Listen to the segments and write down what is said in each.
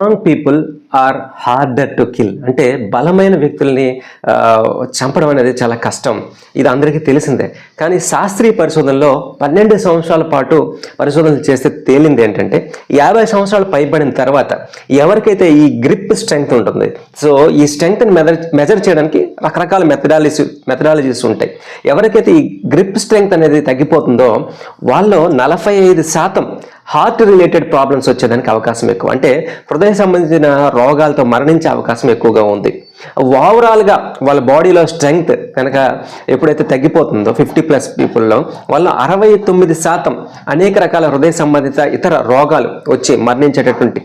Strong people are harder to kill. అంటే బలమైన వ్యక్తుల్ని చంపడం అనేది చాలా కష్టం. ఇది అందరికీ తెలిసిందే. కానీ శాస్త్రీయ పరిశోధనలో 12 సంవత్సరాల పాటు పరిశోధనలు చేస్తే తేలింది ఏంటంటే 50 సంవత్సరాలు పైబడిన తర్వాత ఎవరికైతే ఈ గ్రిప్ స్ట్రెంగ్త్ ఉంటుంది, సో ఈ స్ట్రెంగ్త్ని మెజర్ చేయడానికి రకరకాల మెథడాలజీస్ ఉంటాయి. ఎవరికైతే ఈ గ్రిప్ స్ట్రెంగ్త్ అనేది తగ్గిపోతుందో వాళ్ళు 45% హార్ట్ రిలేటెడ్ ప్రాబ్లమ్స్ వచ్చేదానికి అవకాశం ఎక్కువ. అంటే హృదయ సంబంధించిన రోగాలతో మరణించే అవకాశం ఎక్కువగా ఉంది. ఓవరాల్గా వాళ్ళ బాడీలో స్ట్రెంగ్త్ కనుక ఎప్పుడైతే తగ్గిపోతుందో 50+ పీపుల్లో వాళ్ళు 69% అనేక రకాల హృదయ సంబంధిత ఇతర రోగాలు వచ్చి మరణించేటటువంటి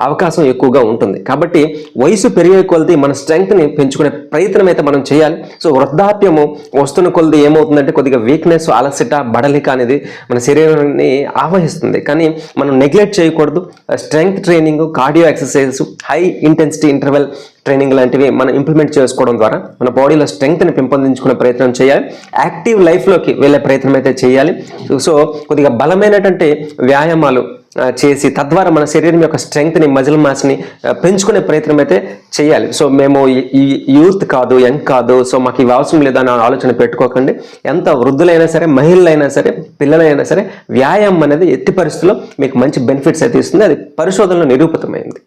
అవకాశం ఎక్కువగా ఉంటుంది. కాబట్టి వయసు పెరిగే కొలది మన స్ట్రెంగ్త్ని పెంచుకునే ప్రయత్నం అయితే మనం చేయాలి. సో వృద్ధాప్యము వస్తున్న కొలది ఏమవుతుందంటే కొద్దిగా వీక్నెస్, అలసట, బడలిక అనేది మన శరీరాన్ని ఆవహిస్తుంది. కానీ మనం నెగ్లెక్ట్ చేయకూడదు. Strength training, cardio exercises, high intensity interval training లాంటివి మనం ఇంప్లిమెంట్ చేసుకోవడం ద్వారా మన బాడీలో స్ట్రెంగ్త్ని పెంపొందించుకునే ప్రయత్నం చేయాలి. యాక్టివ్ లైఫ్లోకి వెళ్ళే ప్రయత్నం అయితే చేయాలి. సో కొద్దిగా బలమైనటువంటి వ్యాయామాలు చేసి తద్వారా మన శరీరం యొక్క స్ట్రెంగ్త్ని, మజిల్ మాస్ని పెంచుకునే ప్రయత్నం అయితే చేయాలి. సో మేము ఈ యూత్ కాదు, యంగ్ కాదు, సో మాకు ఇవి అవసరం లేదని ఆలోచన పెట్టుకోకండి. ఎంత వృద్ధులైనా సరే, మహిళలైనా సరే, పిల్లలైనా సరే వ్యాయామం అనేది ఎట్టి పరిస్థితుల్లో మీకు మంచి బెనిఫిట్స్ అయితే ఇస్తుంది. అది పరిశోధనలో నిరూపితమైంది.